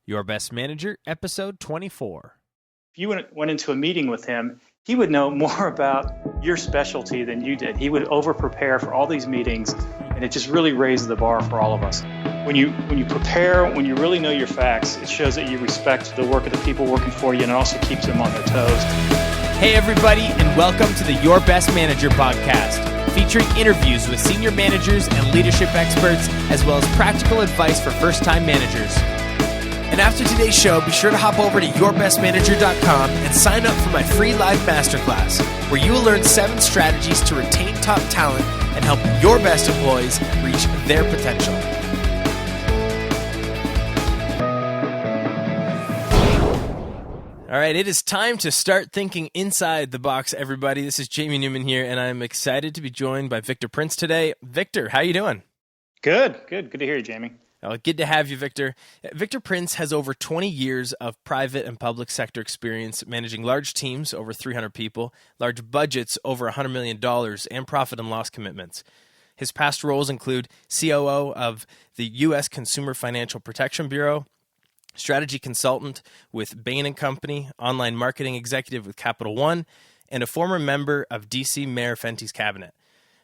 Your Best Manager, Episode 24. If you went into a meeting with him, he would know more about your specialty than you did. He would over-prepare for all these meetings, and it just really raised the bar for all of us. When you prepare, when you really know your facts, it shows that you respect the work of the people working for you, and it also keeps them on their toes. Hey everybody, and welcome to the Your Best Manager podcast, featuring interviews with senior managers and leadership experts, as well as practical advice for first-time managers. And after today's show, be sure to hop over to yourbestmanager.com and sign up for my free live masterclass, where you will learn 7 strategies to retain top talent and help your best employees reach their potential. All right, it is time to start thinking inside the box, everybody. This is Jamie Newman here, and I'm excited to be joined by Victor Prince today. Victor, how you doing? Good to hear you, Jamie. Oh, good to have you, Victor. Victor Prince has over 20 years of private and public sector experience managing large teams, over 300 people, large budgets, over $100 million, and profit and loss commitments. His past roles include COO of the U.S. Consumer Financial Protection Bureau, strategy consultant with Bain & Company, online marketing executive with Capital One, and a former member of D.C. Mayor Fenty's cabinet.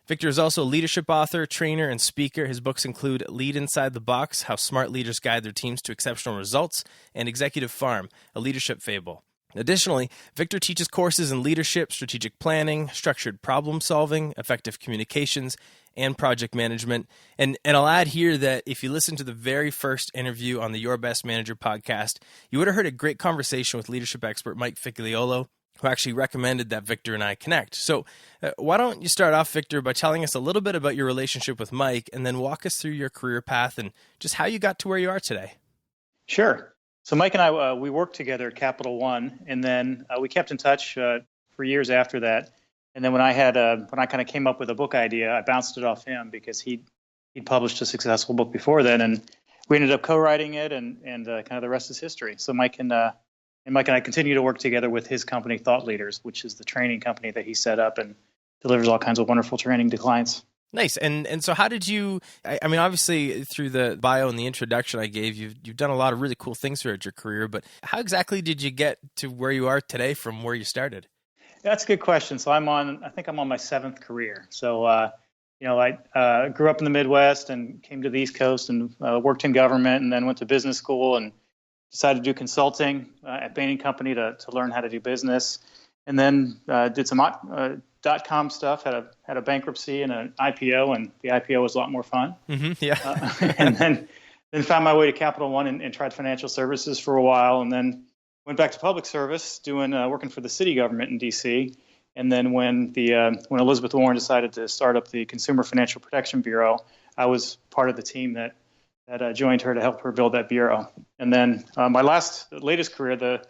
Victor is also a leadership author, trainer, and speaker. His books include Lead Inside the Box, How Smart Leaders Guide Their Teams to Exceptional Results, and Executive Farm, a Leadership Fable. Additionally, Victor teaches courses in leadership, strategic planning, structured problem solving, effective communications, and project management. And I'll add here that if you listen to the very first interview on the Your Best Manager podcast, you would have heard a great conversation with leadership expert Mike Figliolo, who actually recommended that Victor and I connect. So why don't you start off, Victor, by telling us a little bit about your relationship with Mike, and then walk us through your career path and just how you got to where you are today. Sure. So Mike and I, we worked together at Capital One, and then we kept in touch for years after that. And then when I kind of came up with a book idea, I bounced it off him because he'd published a successful book before then, and we ended up co-writing it, and kind of the rest is history. So Mike and I continue to work together with his company, Thought Leaders, which is the training company that he set up and delivers all kinds of wonderful training to clients. Nice. And so how did you, I mean, obviously through the bio and the introduction I gave, you've done a lot of really cool things throughout your career, but how exactly did you get to where you are today from where you started? That's a good question. So I think I'm on my 7th career. So, I grew up in the Midwest and came to the East Coast and worked in government, and then went to business school and decided to do consulting at Bain & Company to learn how to do business, and then did some .com stuff. Had a bankruptcy and an IPO, and the IPO was a lot more fun. Mm-hmm, yeah. And then found my way to Capital One and tried financial services for a while, and then went back to public service, working for the city government in D.C. And then when Elizabeth Warren decided to start up the Consumer Financial Protection Bureau, I was part of the team that joined her to help her build that bureau. And then my latest career, the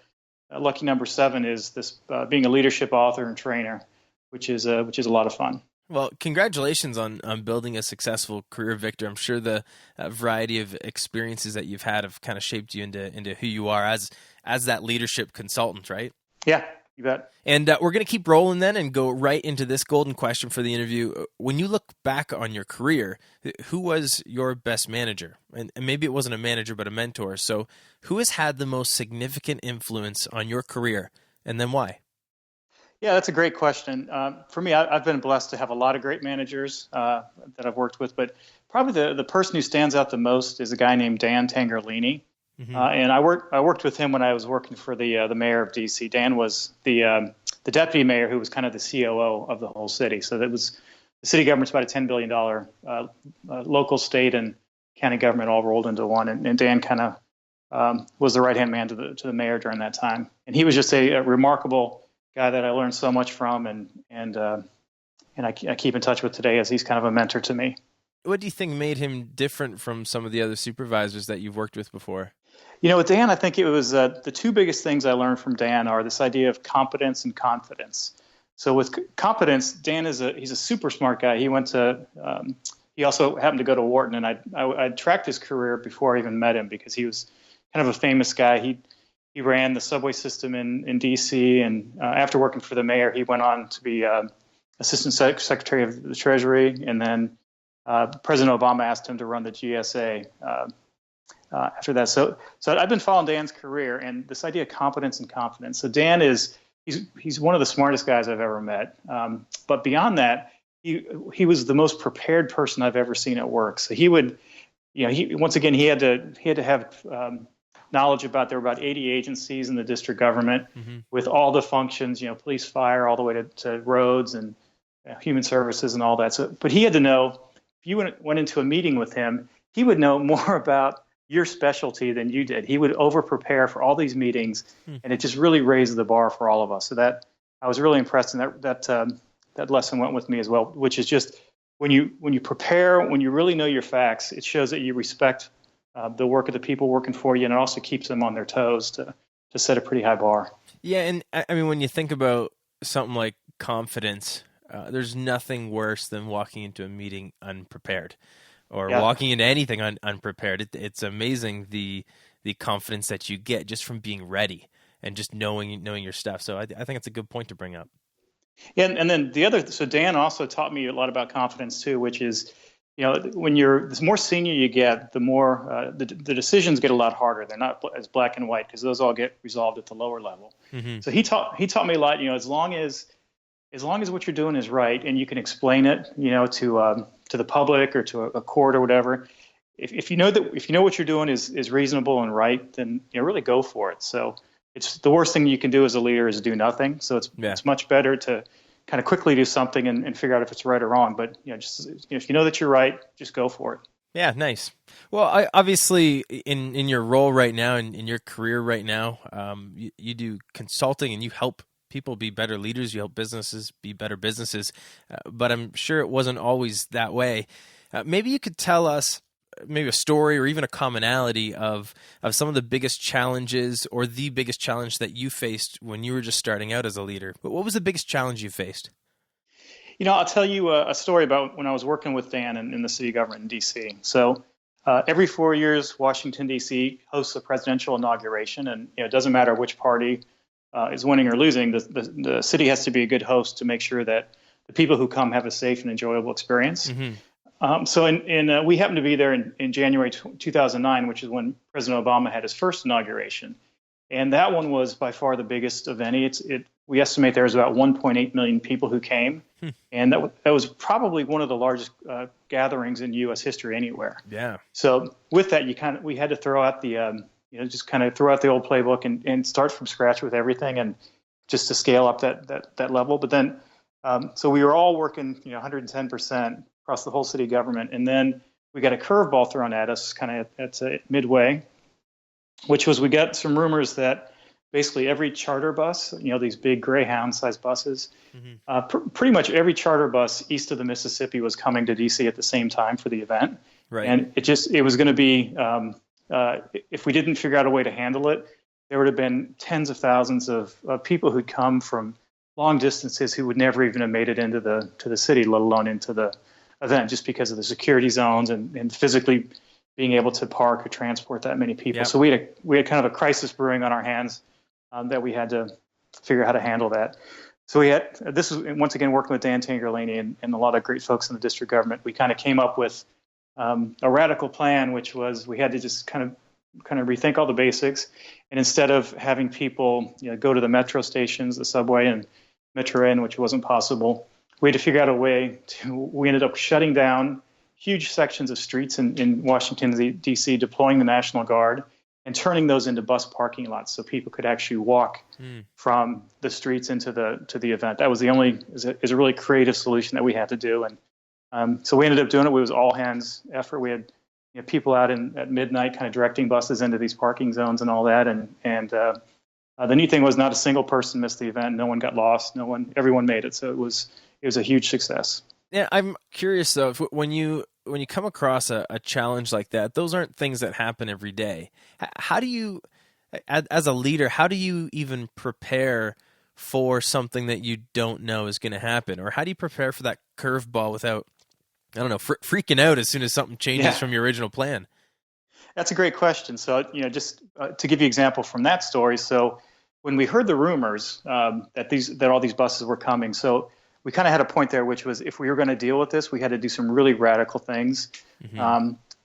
lucky number 7, is this being a leadership author and trainer, which is a lot of fun. Well, congratulations on building a successful career, Victor. I'm sure the variety of experiences that you've had have kind of shaped you into who you are as that leadership consultant, right? Yeah, you bet. And we're going to keep rolling then and go right into this golden question for the interview. When you look back on your career, who was your best manager? And maybe it wasn't a manager, but a mentor. So who has had the most significant influence on your career, and then why? Yeah, that's a great question. For me, I've been blessed to have a lot of great managers that I've worked with, but probably the person who stands out the most is a guy named Dan Tangerlini. Mm-hmm. And I worked with him when I was working for the mayor of DC. Dan was the deputy mayor who was kind of the COO of the whole city. So that was the city government's about a $10 billion local, state, and county government all rolled into one. And Dan kind of was the right hand man to the mayor during that time. And he was just a remarkable guy that I learned so much from, and I keep in touch with today, as he's kind of a mentor to me. What do you think made him different from some of the other supervisors that you've worked with before? With Dan, I think it was the 2 biggest things I learned from Dan are this idea of competence and confidence. So with competence, Dan he's a super smart guy. He also happened to go to Wharton, and I tracked his career before I even met him because he was kind of a famous guy. He ran the subway system in D.C., and after working for the mayor, he went on to be Assistant Secretary of the Treasury, and then President Obama asked him to run the GSA after that. So I've been following Dan's career and this idea of competence and confidence. So Dan he's one of the smartest guys I've ever met. But beyond that, he was the most prepared person I've ever seen at work. So he would, once again, he had to have knowledge about, there were about 80 agencies in the district government with all the functions, police, fire, all the way to roads and human services and all that. So, but he had to know, if you went into a meeting with him, he would know more about your specialty than you did. He would over prepare for all these meetings, and it just really raised the bar for all of us. So that I was really impressed, and that lesson went with me as well, which is just when you prepare, when you really know your facts, it shows that you respect the work of the people working for you, and it also keeps them on their toes to set a pretty high bar. Yeah, and I mean, when you think about something like confidence, there's nothing worse than walking into a meeting unprepared, or walking into anything unprepared. It's amazing the confidence that you get just from being ready and just knowing your stuff. So I think it's a good point to bring up. Yeah, and then so Dan also taught me a lot about confidence too, which is, when the more senior you get, the more the decisions get a lot harder. They're not as black and white because those all get resolved at the lower level. So he taught me a lot. As long as what you're doing is right and you can explain it, to the public or to a court or whatever. If you know what you're doing is reasonable and right, then really go for it. So it's the worst thing you can do as a leader is do nothing. So it's much better to kind of quickly do something and figure out if it's right or wrong. But if you know that you're right, just go for it. Yeah, nice. Well, obviously, in your role right now, in your career right now, you do consulting and you help people be better leaders. You help businesses be better businesses. But I'm sure it wasn't always that way. Maybe you could tell us maybe a story or even a commonality of some of the biggest challenges or the biggest challenge that you faced when you were just starting out as a leader. But what was the biggest challenge you faced? I'll tell you a story about when I was working with Dan in the city government in D.C. So every 4 years, Washington, D.C. hosts a presidential inauguration. And it doesn't matter which party is winning or losing. The city has to be a good host to make sure that the people who come have a safe and enjoyable experience. So we happened to be there in January 2009, which is when President Obama had his first inauguration. And that one was by far the biggest of any. We estimate there was about 1.8 million people who came. And that was probably one of the largest gatherings in U.S. history anywhere. Yeah. So with that, we had to throw out the, just kind of throw out the old playbook and start from scratch with everything and just to scale up that level. But then, so we were all working, 110% across the whole city government. And then we got a curveball thrown at us kind of at midway, which was we got some rumors that basically every charter bus, these big Greyhound-sized buses, pretty much every charter bus east of the Mississippi was coming to D.C. at the same time for the event. Right. And it was going to be, if we didn't figure out a way to handle it, there would have been tens of thousands of people who'd come from long distances who would never even have made it into the city, let alone into the event, just because of the security zones and physically being able to park or transport that many people. Yep. So we had kind of a crisis brewing on our hands that we had to figure out how to handle that. So this is once again working with Dan Tangerlini and a lot of great folks in the district government. We kind of came up with a radical plan, which was we had to just kind of rethink all the basics, and instead of having people go to the metro stations, the subway and Metro N, which wasn't possible, we had to figure out a way we ended up shutting down huge sections of streets in Washington, D.C., deploying the National Guard and turning those into bus parking lots so people could actually walk from the streets into the event. That was is a really creative solution that we had to do. And so we ended up doing it. It was all hands effort. We had people out at midnight kind of directing buses into these parking zones and all that. And the neat thing was not a single person missed the event. No one got lost. Everyone made it. So it was a huge success. Yeah, I'm curious though, when you come across a challenge like that, those aren't things that happen every day. How do you, as a leader, how do you even prepare for something that you don't know is going to happen? Or how do you prepare for that curveball without, I don't know, freaking out as soon as something changes from your original plan? That's a great question. So, just to give you an example from that story. So when we heard the rumors that all these buses were coming, so we kind of had a point there, which was if we were going to deal with this, we had to do some really radical things.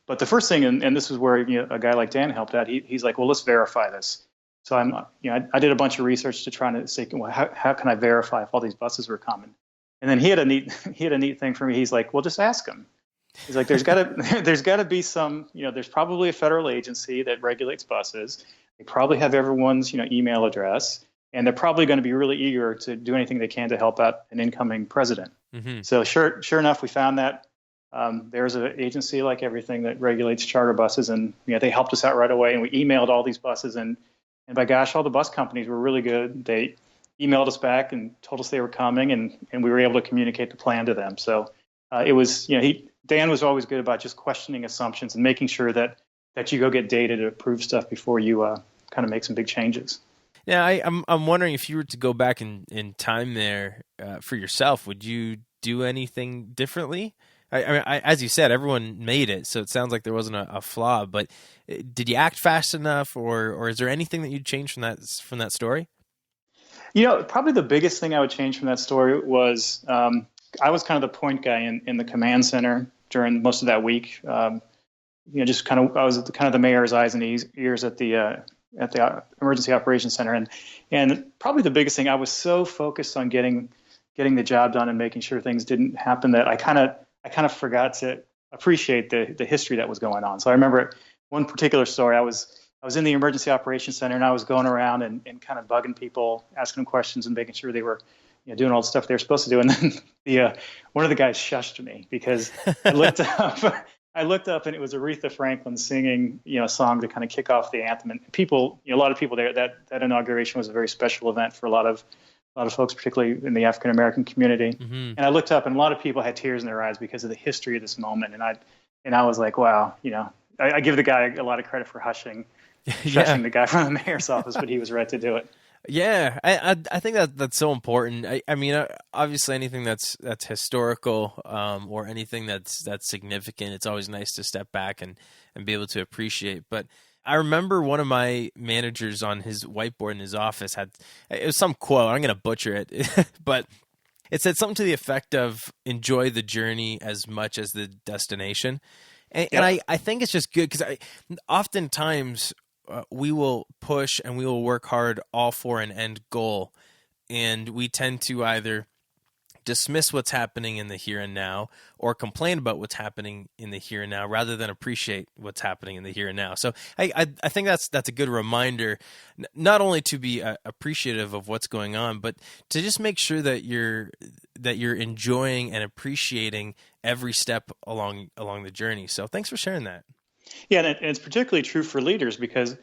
But the first thing, and this is where a guy like Dan helped out. He's like, well, let's verify this. So I did a bunch of research to try to say, well, how can I verify if all these buses were coming? And then he had a neat thing for me. He's like, well, just ask them. He's like, there's gotta be some, there's probably a federal agency that regulates buses. They probably have everyone's, email address, and they're probably going to be really eager to do anything they can to help out an incoming president. Mm-hmm. So sure enough, we found that. There's an agency like everything that regulates charter buses, and they helped us out right away. And we emailed all these buses, and by gosh, all the bus companies were really good. They emailed us back and told us they were coming, and we were able to communicate the plan to them. So it was, Dan was always good about just questioning assumptions and making sure that you go get data to prove stuff before you kind of make some big changes. Yeah, I'm wondering if you were to go back in time there for yourself, would you do anything differently? I mean, as you said, everyone made it, so it sounds like there wasn't a flaw. But did you act fast enough, or is there anything that you'd change from that story? Probably the biggest thing I would change from that story was I was kind of the point guy in the command center during most of that week. Just kind of I was the mayor's eyes and ears at the emergency operations center, and probably the biggest thing, I was so focused on getting the job done and making sure things didn't happen that I kind of forgot to appreciate the history that was going on. So I remember one particular story. I was in the emergency operations center, and I was going around and kind of bugging people, asking them questions and making sure they were doing all the stuff they were supposed to do. And then one of the guys shushed me because I looked up and it was Aretha Franklin singing a song to kind of kick off the anthem. And people, a lot of people there, that inauguration was a very special event for a lot of folks, particularly in the African American community. Mm-hmm. And I looked up, and a lot of people had tears in their eyes because of the history of this moment. And I was like, wow, I give the guy a lot of credit for shushing the guy from the mayor's office, but he was right to do it. Yeah, I think that's so important. I mean, obviously, anything that's historical or anything that's significant, it's always nice to step back and be able to appreciate. But I remember one of my managers on his whiteboard in his office it was some quote. I'm going to butcher it, but it said something to the effect of "enjoy the journey as much as the destination." And I think it's just good because oftentimes we will push and we will work hard all for an end goal, and we tend to either dismiss what's happening in the here and now or complain about what's happening in the here and now rather than appreciate what's happening in the here and now. So I think that's a good reminder, not only to be appreciative of what's going on, but to just make sure that you're enjoying and appreciating every step along the journey. So thanks for sharing that. Yeah, and it's particularly true for leaders because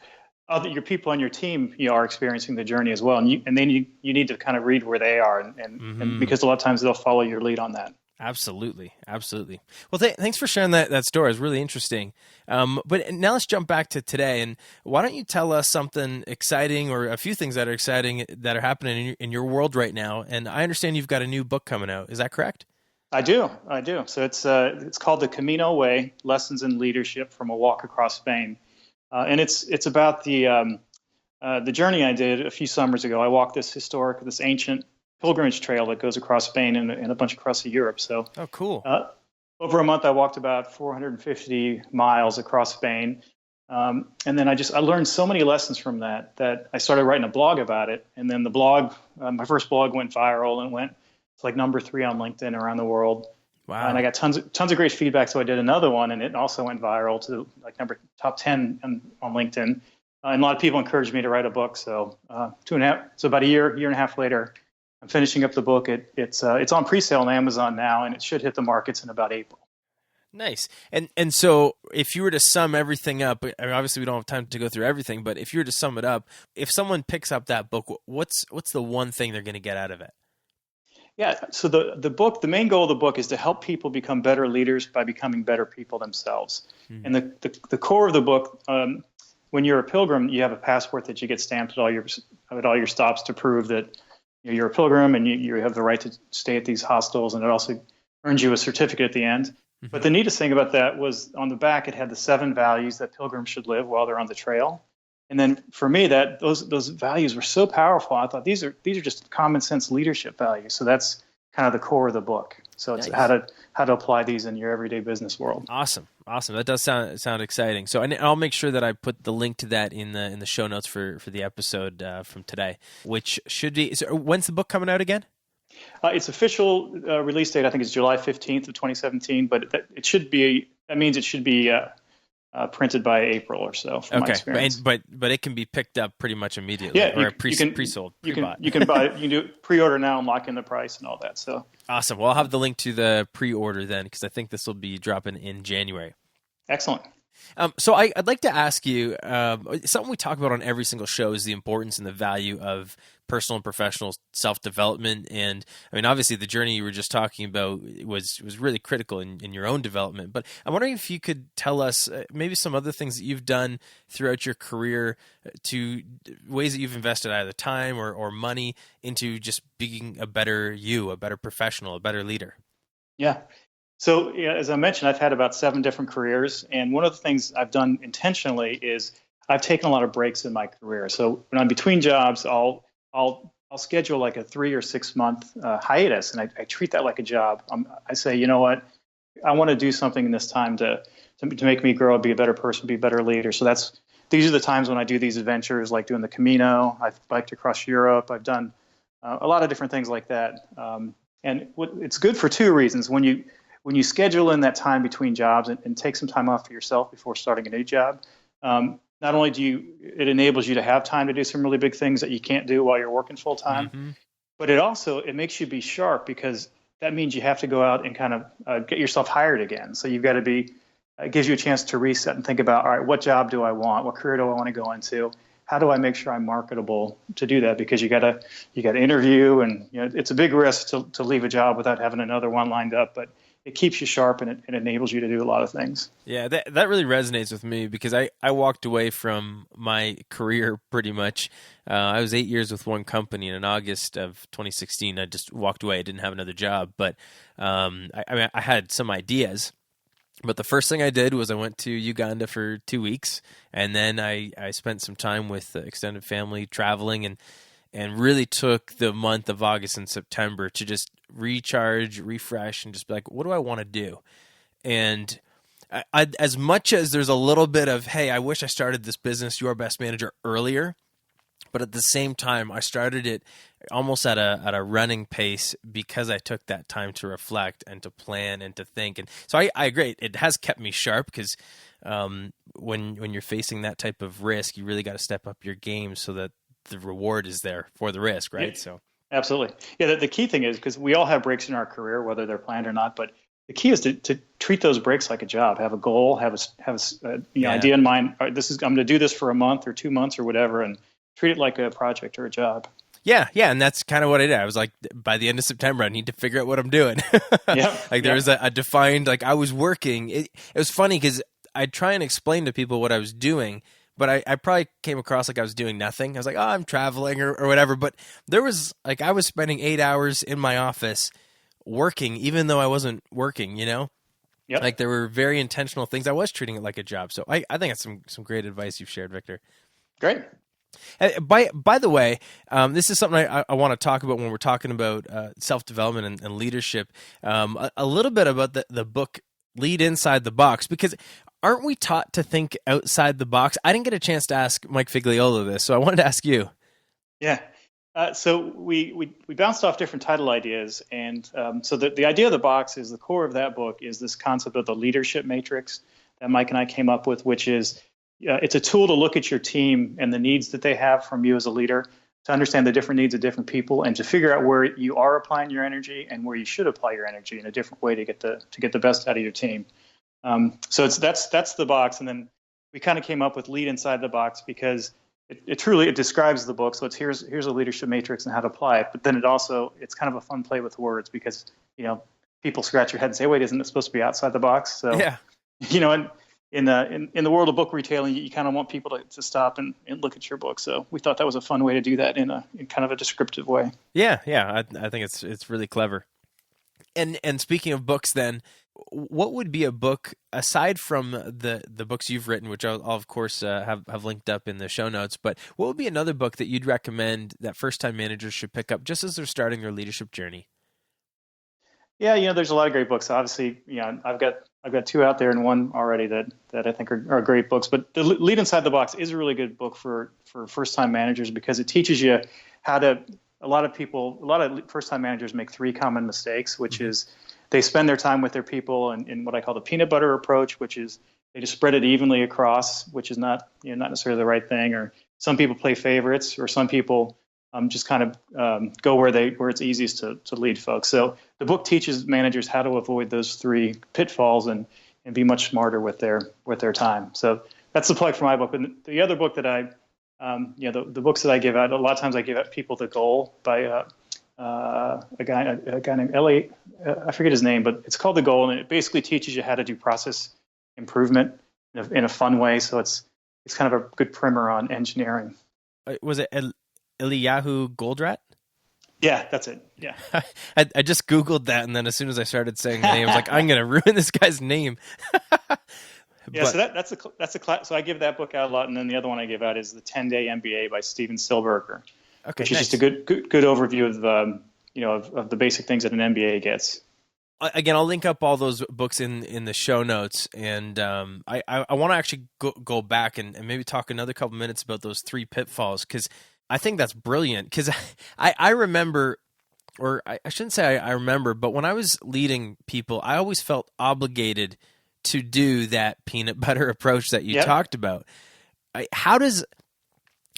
your people on your team are experiencing the journey as well, and then you need to kind of read where they are, and because a lot of times they'll follow your lead on that. Absolutely. Well, thanks for sharing that story. It's really interesting. But now let's jump back to today, and why don't you tell us something exciting or a few things that are exciting that are happening in your world right now? And I understand you've got a new book coming out. Is that correct? I do. So it's called The Camino Way: Lessons in Leadership from a Walk Across Bain, and it's about the journey I did a few summers ago. I walked this ancient pilgrimage trail that goes across Bain and a bunch across Europe. So, oh, cool. Over a month, I walked about 450 miles across Bain, and then I learned so many lessons from that I started writing a blog about it. And then the blog, my first blog, went viral and went. It's like number 3 on LinkedIn around the world. Wow. And I got tons of great feedback. So I did another one, and it also went viral to like top 10 on LinkedIn. And a lot of people encouraged me to write a book. So about a year and a half later, I'm finishing up the book. It's on pre-sale on Amazon now, and it should hit the markets in about April. Nice. And so if you were to sum everything up, I mean, obviously we don't have time to go through everything, but if you were to sum it up, if someone picks up that book, what's the one thing they're going to get out of it? Yeah, so the main goal of the book is to help people become better leaders by becoming better people themselves. Mm-hmm. And the core of the book, when you're a pilgrim, you have a passport that you get stamped at all your stops to prove that you're a pilgrim and you have the right to stay at these hostels, and it also earns you a certificate at the end. Mm-hmm. But the neatest thing about that was on the back, it had the 7 values that pilgrims should live while they're on the trail. And then for me, those values were so powerful. I thought these are just common sense leadership values. So that's kind of the core of the book. So it's Nice. how to apply these in your everyday business world. Awesome. That does sound exciting. So, and I'll make sure that I put the link to that in the show notes for the episode from today, which should be. So when's the book coming out again? Its official release date, I think, is July 15th of 2017, but that means it should be printed by April or so. From my experience. But it can be picked up pretty much immediately. Yeah, or you pre-sold. You can buy it. You can do pre-order now and lock in the price and all that. So awesome. Well, I'll have the link to the pre-order then, because I think this will be dropping in January. Excellent. So I'd like to ask you, something we talk about on every single show is the importance and the value of personal and professional self-development. And I mean, obviously the journey you were just talking about was really critical in your own development. But I'm wondering if you could tell us maybe some other things that you've done throughout your career to ways that you've invested either time or money into just being a better you, a better professional, a better leader. Yeah. So, as I mentioned, I've had about 7 different careers, and one of the things I've done intentionally is I've taken a lot of breaks in my career. So when I'm between jobs, I'll schedule like a 3 or 6 month hiatus, and I treat that like a job. I say, you know what, I want to do something in this time to make me grow, be a better person, be a better leader. So these are the times when I do these adventures, like doing the Camino. I've biked across Europe. I've done a lot of different things like that, and it's good for 2 reasons. When you schedule in that time between jobs and take some time off for yourself before starting a new job, not only it enables you to have time to do some really big things that you can't do while you're working full time, but it makes you be sharp, because that means you have to go out and kind of get yourself hired again. So you've got to it gives you a chance to reset and think about, all right, what job do I want? What career do I want to go into? How do I make sure I'm marketable to do that? Because you got to interview, and it's a big risk to leave a job without having another one lined up, but it keeps you sharp, and it enables you to do a lot of things. Yeah, that really resonates with me, because I walked away from my career pretty much. I was 8 years with one company, and in August of 2016, I just walked away. I didn't have another job, but I had some ideas. But the first thing I did was I went to Uganda for 2 weeks, and then I spent some time with the extended family traveling, and really took the month of August and September to just recharge, refresh, and just be like, what do I want to do? And I, as much as there's a little bit of, hey, I wish I started this business, Your Best Manager, earlier, but at the same time, I started it almost at a running pace, because I took that time to reflect and to plan and to think. And so I agree. It has kept me sharp, because when you're facing that type of risk, you really got to step up your game so that the reward is there for the risk, right? Yeah, so absolutely. Yeah, the key thing is, because we all have breaks in our career, whether they're planned or not, but the key is to treat those breaks like a job. Have a goal, have a idea in mind. All right, I'm going to do this for a month or 2 months or whatever, and treat it like a project or a job. Yeah, and that's kind of what I did. I was like, by the end of September, I need to figure out what I'm doing. There was a defined, I was working. It was funny, because I'd try and explain to people what I was doing, but I probably came across like I was doing nothing. I was like, I'm traveling or whatever. But there was, I was spending 8 hours in my office working, even though I wasn't working, Yep. Like, there were very intentional things. I was treating it like a job. So I think that's some great advice you've shared, Victor. Great. By the way, this is something I want to talk about when we're talking about self-development and leadership. A little bit about the book Lead Inside the Box, because aren't we taught to think outside the box? I didn't get a chance to ask Mike Figliolo this, so I wanted to ask you. Yeah. So we bounced off different title ideas, and so the idea of the box is the core of that book is this concept of the leadership matrix that Mike and I came up with, which is it's a tool to look at your team and the needs that they have from you as a leader, to understand the different needs of different people, and to figure out where you are applying your energy and where you should apply your energy in a different way to get the best out of your team. So that's the box, and then we kind of came up with Lead Inside the Box, because it truly describes the book. So here's a leadership matrix and how to apply it, but then it's kind of a fun play with words, because people scratch your head and say, wait, isn't it supposed to be outside the box? So yeah. And in the world of book retailing, you kind of want people to stop and look at your book. So we thought that was a fun way to do that in kind of a descriptive way. Yeah. I think it's really clever. And speaking of books, then, what would be a book aside from the books you've written, which I'll of course have linked up in the show notes? But what would be another book that you'd recommend that first-time managers should pick up just as they're starting their leadership journey? Yeah, there's a lot of great books. Obviously, I've got two out there and one already that I think are great books. But the Lead Inside the Box is a really good book for first time managers because it teaches you how to. A lot of first time managers make three common mistakes, which is they spend their time with their people in what I call the peanut butter approach, which is they just spread it evenly across, which is not not necessarily the right thing. Or some people play favorites, or some people just kind of go where it's easiest to lead folks. So the book teaches managers how to avoid those three pitfalls and be much smarter with their time. So that's the plug for my book. And the other book that the books that I give out, a lot of times I give out People the Goal by a guy named Elliot. I forget his name, but it's called The Goal, and it basically teaches you how to do process improvement in a fun way. So it's kind of a good primer on engineering. Was it Eliyahu Goldratt? Yeah, that's it. Yeah. I just Googled that, and then as soon as I started saying the name, I was like, I'm going to ruin this guy's name. Yeah, so that's a class. So I give that book out a lot, and then the other one I give out is the 10-Day MBA by Steven Silberger, which is just a good overview of the basic things that an MBA gets. Again, I'll link up all those books in the show notes, and I want to actually go back and maybe talk another couple minutes about those three pitfalls, because I think that's brilliant. Because I remember, or I shouldn't say I remember, but when I was leading people, I always felt obligated to do that peanut butter approach that you talked about. How does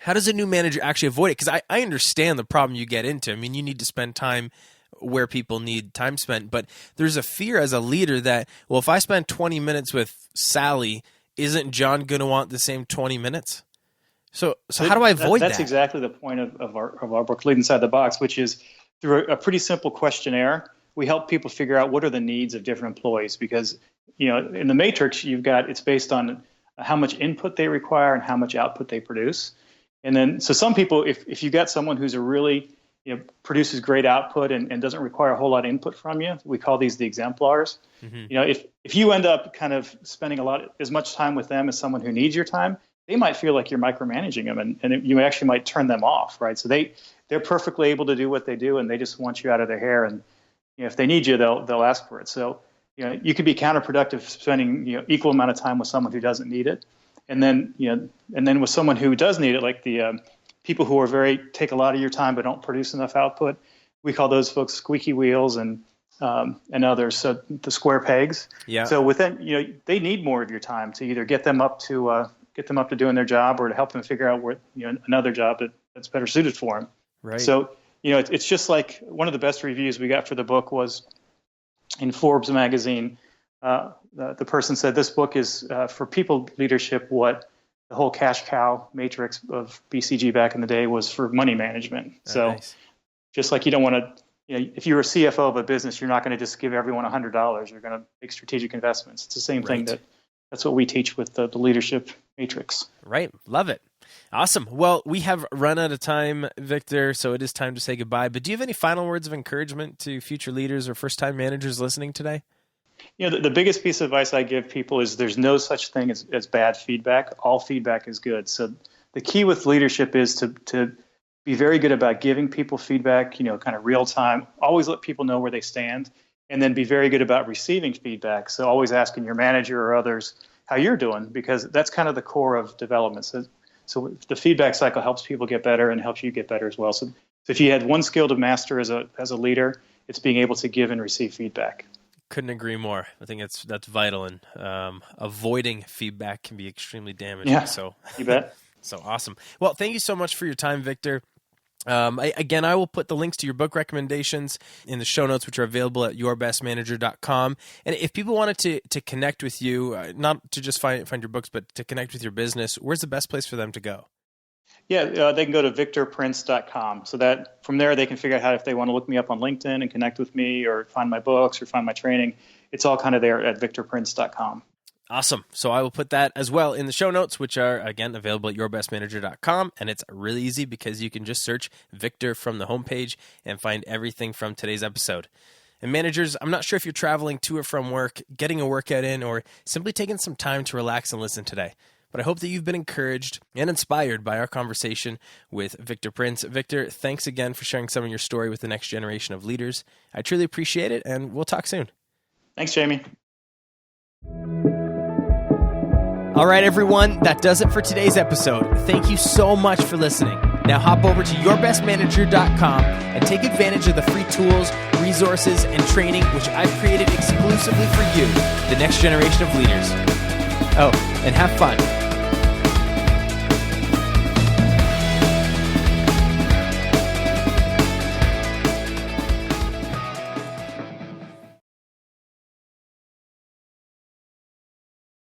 a new manager actually avoid it? Because I understand the problem you get into. I mean, you need to spend time where people need time spent, but there's a fear as a leader that, well, if I spend 20 minutes with Sally, isn't John going to want the same 20 minutes? So how do I avoid that? That's exactly the point of our book, Lead Inside the Box, which is through a pretty simple questionnaire, we help people figure out what are the needs of different employees, because in the matrix it's based on how much input they require and how much output they produce. And then so some people, if you got someone who's a really produces great output and doesn't require a whole lot of input from you, we call these the exemplars. Mm-hmm. If you end up kind of spending as much time with them as someone who needs your time, they might feel like you're micromanaging them, and you actually might turn them off, right? So they're perfectly able to do what they do, and they just want you out of their hair. And if they need you, they'll ask for it. So you could be counterproductive spending equal amount of time with someone who doesn't need it, and then with someone who does need it, like the people who take a lot of your time but don't produce enough output. We call those folks squeaky wheels and others. So the square pegs. Yeah. So within they need more of your time to either get them up to doing their job, or to help them figure out where another job that's better suited for them. Right. So it's just like one of the best reviews we got for the book was in Forbes magazine. The person said this book is for people leadership what the whole cash cow matrix of BCG back in the day was for money management. So nice. Just like you don't want to, if you're a CFO of a business, you're not going to just give everyone $100. You're going to make strategic investments. It's the same thing that's what we teach with the leadership matrix. Right. Love it. Awesome. Well, we have run out of time, Victor, so it is time to say goodbye. But do you have any final words of encouragement to future leaders or first-time managers listening today? The biggest piece of advice I give people is there's no such thing as bad feedback. All feedback is good. So the key with leadership is to be very good about giving people feedback, kind of real time. Always let people know where they stand, and then be very good about receiving feedback. So always asking your manager or others how you're doing, because that's kind of the core of development. So the feedback cycle helps people get better and helps you get better as well. So if you had one skill to master as a leader, it's being able to give and receive feedback. Couldn't agree more. I think that's vital, and avoiding feedback can be extremely damaging. Yeah, so you bet. So awesome. Well, thank you so much for your time, Victor. I will put the links to your book recommendations in the show notes, which are available at yourbestmanager.com. And if people wanted to connect with you, not to just find your books, but to connect with your business, where's the best place for them to go? Yeah, they can go to victorprince.com. So that from there, they can figure out how, if they want to look me up on LinkedIn and connect with me, or find my books or find my training, it's all kind of there at victorprince.com. Awesome. So I will put that as well in the show notes, which are, again, available at yourbestmanager.com. And it's really easy because you can just search Victor from the homepage and find everything from today's episode. And managers, I'm not sure if you're traveling to or from work, getting a workout in, or simply taking some time to relax and listen today. But I hope that you've been encouraged and inspired by our conversation with Victor Prince. Victor, thanks again for sharing some of your story with the next generation of leaders. I truly appreciate it, and we'll talk soon. Thanks, Jamie. All right, everyone, that does it for today's episode. Thank you so much for listening. Now hop over to yourbestmanager.com and take advantage of the free tools, resources, and training which I've created exclusively for you, the next generation of leaders. Oh, and have fun.